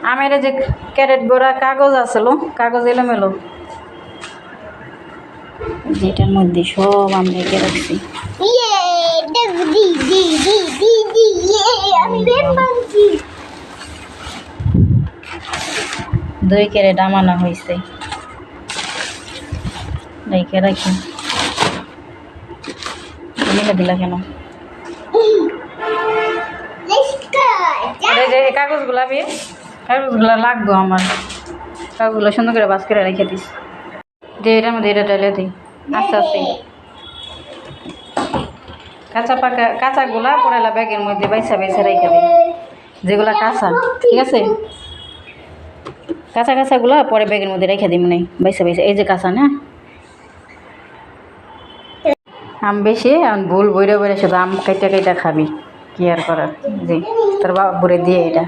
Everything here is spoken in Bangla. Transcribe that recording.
আমের যে ক্যারেট ভরা কাগজ আছিল, কাগজ এলোমেলো, যেটার মধ্যে সব আমি রেখে রাখছি। দুই ক্যারেট আমানা হয়েছে, রেখে রাখি। মিলে দিলা কেন? কাগজগুলা লাগবো আমার, কাগজগুলো সুন্দর করে বাস করে রেখে দিস। যে এটার মধ্যে এটা ডালে দিই আস্তে আস্তে। কাঁচাগুলা পড়াইলা ব্যাগের মধ্যে বাইসা বাইসা রেখে দিই, যেগুলা কাঁচা, ঠিক আছে? কাঁচাগুলা পরে ব্যাগের মধ্যে রেখে দিই, মানে বাইসা বাইসা। এই যে কাঁচা না, আম বেশি ভুল বইরে বইরে শুধু আম কাইটা কাইটা খাবি, কি আর করার। যে তোর বাবা বুড়ে দিয়ে এটা